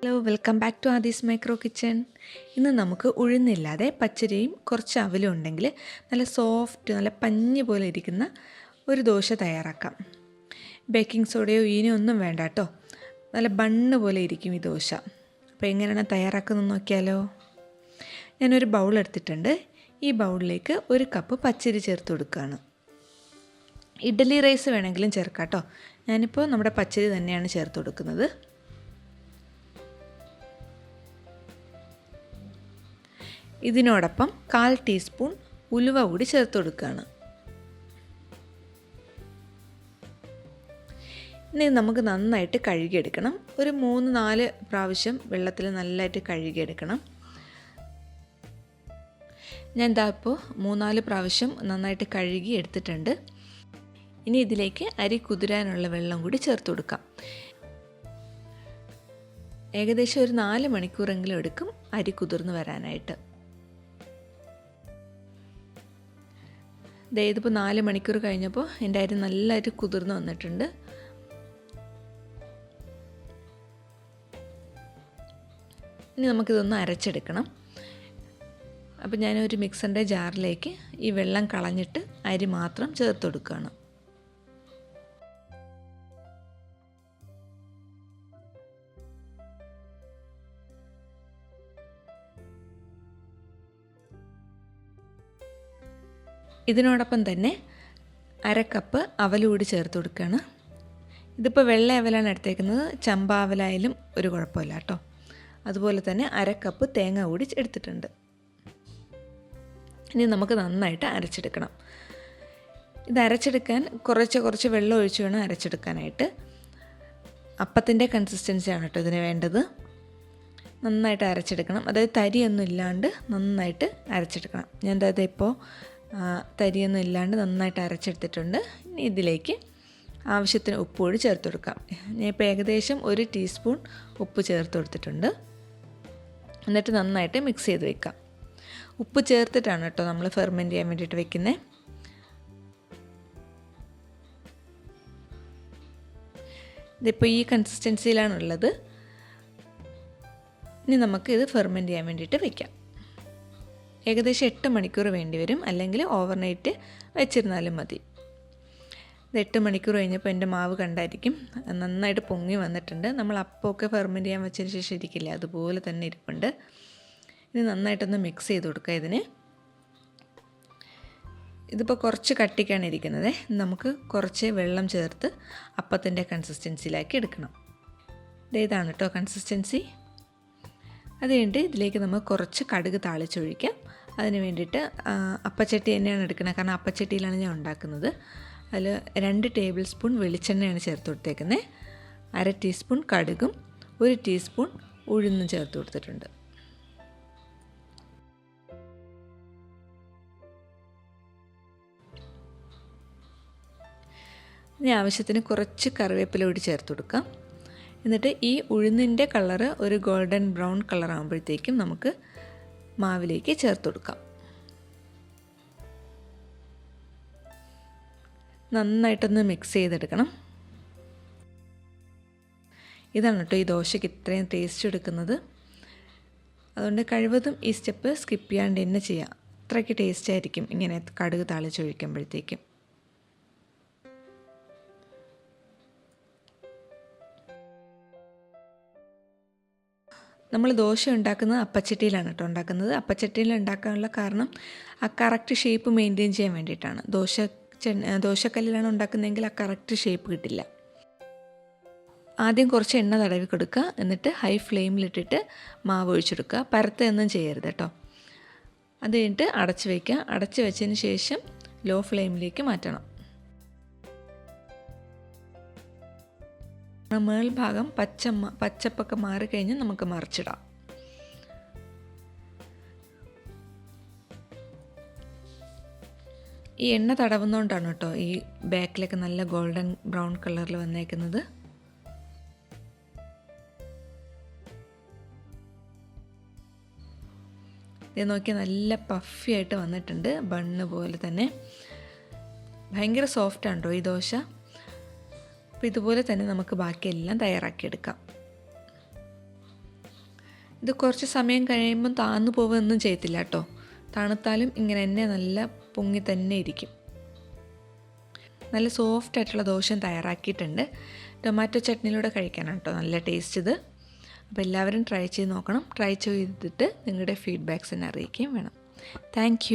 Hello, welcome back to Aadhi's micro kitchen. ഇന്ന് നമുക്ക് ഉഴുന്നില്ലാതെ പച്ചരിയും കുറച്ച് അവലും ഉണ്ടെങ്കിൽ നല്ല സോഫ്റ്റ്, നല്ല പഞ്ഞി പോലെ ഇരിക്കുന്ന ഒരു ദോശ തയ്യാറാക്കാം. ബേക്കിംഗ് സോഡയോ ഈനോ ഒന്നും വേണ്ട കേട്ടോ. നല്ല ബണ്ണ് പോലെ ഇരിക്കും ഈ ദോശ. അപ്പോൾ എങ്ങനെയാണ് തയ്യാറാക്കുന്നത് നോക്കിയാലോ. ഞാനൊരു ബൗൾ എടുത്തിട്ടുണ്ട്. ഈ ബൗളിലേക്ക് 1 കപ്പ് പച്ചരി ചേർത്ത് കൊടുക്കുകയാണ്. ഇഡ്ഡലി റൈസ് വേണമെങ്കിലും ചേർക്കാം കേട്ടോ. ഞാനിപ്പോൾ നമ്മുടെ പച്ചരി തന്നെയാണ് ചേർത്ത് കൊടുക്കുന്നത്. ഇതിനോടൊപ്പം 1/4 ടീസ്പൂൺ ഉലുവ കൂടി ചേർത്ത് കൊടുക്കുകയാണ്. ഇനി നമുക്ക് നന്നായിട്ട് കഴുകിയെടുക്കണം. ഒരു 3-4 പ്രാവശ്യം വെള്ളത്തിൽ നല്ലതായിട്ട് കഴുകിയെടുക്കണം. ഞാൻ ഇതാ ഇപ്പോൾ 3-4 പ്രാവശ്യം നന്നായിട്ട് കഴുകി എടുത്തിട്ടുണ്ട്. ഇനി ഇതിലേക്ക് അരി കുതിരാനുള്ള വെള്ളം കൂടി ചേർത്ത് കൊടുക്കാം. ഏകദേശം ഒരു 4 മണിക്കൂറെങ്കിലും എടുക്കും അരി കുതിർന്ന് വരാനായിട്ട്. ഇതിപ്പോൾ 4 മണിക്കൂർ കഴിഞ്ഞപ്പോൾ എൻ്റെ അരി നല്ലതായിട്ട് കുതിർന്ന് വന്നിട്ടുണ്ട്. ഇനി നമുക്കിതൊന്ന് അരച്ചെടുക്കണം. അപ്പോൾ ഞാനൊരു മിക്സറിൻ്റെ ജാറിലേക്ക് ഈ വെള്ളം കളഞ്ഞിട്ട് അരി മാത്രം ചേർത്ത് കൊടുക്കുകയാണ്. ഇതിനോടൊപ്പം തന്നെ 1/2 കപ്പ് അവൽ കൂടി ചേർത്ത് കൊടുക്കുകയാണ്. ഇതിപ്പോൾ വെള്ള അവലാണ് എടുത്തേക്കുന്നത്. ചമ്പാവലായാലും ഒരു കുഴപ്പമില്ല കേട്ടോ. അതുപോലെ തന്നെ 1/2 കപ്പ് തേങ്ങ കൂടി എടുത്തിട്ടുണ്ട്. ഇനി നമുക്ക് നന്നായിട്ട് അരച്ചെടുക്കണം. ഇത് അരച്ചെടുക്കാൻ കുറച്ച് വെള്ളം ഒഴിച്ച് വേണം അരച്ചെടുക്കാനായിട്ട്. അപ്പത്തിൻ്റെ കൺസിസ്റ്റൻസിയാണ് കേട്ടോ ഇതിന് വേണ്ടത്. നന്നായിട്ട് അരച്ചെടുക്കണം. അതായത് തരിയൊന്നും ഇല്ലാണ്ട് നന്നായിട്ട് അരച്ചെടുക്കണം. ഞാൻ അതായത് ഇപ്പോൾ തരിയൊന്നും ഇല്ലാണ്ട് നന്നായിട്ട് അരച്ചെടുത്തിട്ടുണ്ട്. ഇനി ഇതിലേക്ക് ആവശ്യത്തിന് ഉപ്പ് കൂടി ചേർത്ത് കൊടുക്കാം. ഞാൻ ഇപ്പോൾ ഏകദേശം 1 ടീസ്പൂൺ ഉപ്പ് ചേർത്ത് കൊടുത്തിട്ടുണ്ട്. എന്നിട്ട് നന്നായിട്ട് മിക്സ് ചെയ്ത് വെക്കാം. ഉപ്പ് ചേർത്തിട്ടാണ് കേട്ടോ നമ്മൾ ഫെർമെൻറ്റ് ചെയ്യാൻ വേണ്ടിയിട്ട് വെക്കുന്നത്. ഇതിപ്പോൾ ഈ കൺസിസ്റ്റൻസിയിലാണുള്ളത്. ഇനി നമുക്കിത് ഫെർമെൻറ്റ് ചെയ്യാൻ വേണ്ടിയിട്ട് വെക്കാം. ഏകദേശം 8 മണിക്കൂർ വേണ്ടി വരും, അല്ലെങ്കിൽ ഓവർനൈറ്റ് വെച്ചിരുന്നാലും മതി. ഇത് 8 മണിക്കൂർ കഴിഞ്ഞപ്പോൾ എൻ്റെ മാവ് കണ്ടായിരിക്കും നന്നായിട്ട് പൊങ്ങി വന്നിട്ടുണ്ട്. നമ്മൾ അപ്പമൊക്കെ ഫെർമെൻറ്റ് ചെയ്യാൻ വെച്ചതിന് ശേഷം ഇരിക്കില്ല, അതുപോലെ തന്നെ ഇരിപ്പുണ്ട്. ഇനി നന്നായിട്ടൊന്ന് മിക്സ് ചെയ്ത് കൊടുക്കുക ഇതിന്. ഇതിപ്പോൾ കുറച്ച് കട്ടിക്കാണ് ഇരിക്കുന്നത്. നമുക്ക് കുറച്ച് വെള്ളം ചേർത്ത് അപ്പത്തിൻ്റെ കൺസിസ്റ്റൻസിയിലാക്കി എടുക്കണം. ഇതാണ് കേട്ടോ കൺസിസ്റ്റൻസി. അത് കഴിഞ്ഞിട്ട് ഇതിലേക്ക് നമ്മൾ കുറച്ച് കടുക് താളിച്ചൊഴിക്കാം. അതിന് വേണ്ടിയിട്ട് അപ്പച്ചട്ടി തന്നെയാണ് എടുക്കുന്നത്, കാരണം അപ്പച്ചട്ടിയിലാണ് ഞാൻ ഉണ്ടാക്കുന്നത്. അതിൽ 2 ടേബിൾ സ്പൂൺ വെളിച്ചെണ്ണയാണ് ചേർത്ത് കൊടുത്തേക്കുന്നത്. 1/2 ടീസ്പൂൺ കടുകും 1 ടീസ്പൂൺ ഉഴുന്നും ചേർത്ത് കൊടുത്തിട്ടുണ്ട്. ഇനി ആവശ്യത്തിന് കുറച്ച് കറിവേപ്പില കൂടി ചേർത്ത് കൊടുക്കാം. എന്നിട്ട് ഈ ഉഴുന്നിൻ്റെ കളറ് ഒരു ഗോൾഡൻ ബ്രൗൺ കളർ ആകുമ്പോഴത്തേക്കും നമുക്ക് മാവിലേക്ക് ചേർത്ത് കൊടുക്കാം. നന്നായിട്ടൊന്ന് മിക്സ് ചെയ്തെടുക്കണം. ഇതാണ് കേട്ടോ ഈ ദോശയ്ക്ക് ഇത്രയും ടേസ്റ്റ് എടുക്കുന്നത്. അതുകൊണ്ട് കഴിവതും ഈ സ്റ്റെപ്പ് സ്കിപ്പ് ചെയ്യാണ്ട് തന്നെ ചെയ്യാം. അത്രയ്ക്ക് ടേസ്റ്റ് ആയിരിക്കും ഇങ്ങനെ കടുക് താളിച്ചൊഴിക്കുമ്പോഴത്തേക്കും. നമ്മൾ ദോശ ഉണ്ടാക്കുന്നത് അപ്പച്ചട്ടിയിലാണ് കേട്ടോ ഉണ്ടാക്കുന്നത്. അപ്പച്ചട്ടിയിൽ ഉണ്ടാക്കാനുള്ള കാരണം ആ കറക്റ്റ് ഷേപ്പ് മെയിൻറ്റെയിൻ ചെയ്യാൻ വേണ്ടിയിട്ടാണ്. ദോശക്കല്ലിലാണ് ഉണ്ടാക്കുന്നതെങ്കിൽ ആ കറക്റ്റ് ഷേപ്പ് കിട്ടില്ല. ആദ്യം കുറച്ച് എണ്ണ തടവി കൊടുക്കുക. എന്നിട്ട് ഹൈ ഫ്ലെയിമിലിട്ടിട്ട് മാവ് ഒഴിച്ചെടുക്കുക. പരത്തൊന്നും ചെയ്യരുത് കേട്ടോ. അത് കഴിഞ്ഞിട്ട് അടച്ച് വയ്ക്കുക. അടച്ച് വെച്ചതിന് ശേഷം ലോ ഫ്ലെയിമിലേക്ക് മാറ്റണം. മേൽഭാഗം പച്ചപ്പൊക്കെ മാറിക്കഴിഞ്ഞ് നമുക്ക് മറിച്ചിടാം. ഈ എണ്ണ തടവുന്നതുകൊണ്ടാണ് കേട്ടോ ഈ ബാക്കിലൊക്കെ നല്ല ഗോൾഡൻ ബ്രൗൺ കളറിൽ വന്നേക്കുന്നത്. ഇത് നോക്കിയാൽ നല്ല പഫി ആയിട്ട് വന്നിട്ടുണ്ട്. ബണ്ണ് പോലെ തന്നെ ഭയങ്കര സോഫ്റ്റാണ് കേട്ടോ ഈ ദോശ. അപ്പോൾ ഇതുപോലെ തന്നെ നമുക്ക് ബാക്കിയെല്ലാം തയ്യാറാക്കിയെടുക്കാം. ഇത് കുറച്ച് സമയം കഴിയുമ്പം താന്നു പോവുകയൊന്നും ചെയ്യത്തില്ല കേട്ടോ. തണുത്താലും ഇങ്ങനെ തന്നെ നല്ല പൊങ്ങി തന്നെ ഇരിക്കും. നല്ല സോഫ്റ്റ് ആയിട്ടുള്ള ദോശ തയ്യാറാക്കിയിട്ടുണ്ട്. ടൊമാറ്റോ ചട്നിയിലൂടെ കഴിക്കാനാണ് കേട്ടോ നല്ല ടേസ്റ്റ് ഇത്. അപ്പോൾ എല്ലാവരും ട്രൈ ചെയ്ത് നോക്കണം. ട്രൈ ചെയ്തിട്ട് നിങ്ങളുടെ ഫീഡ്ബാക്ക്സ് എന്നെ അറിയിക്കുകയും വേണം. താങ്ക്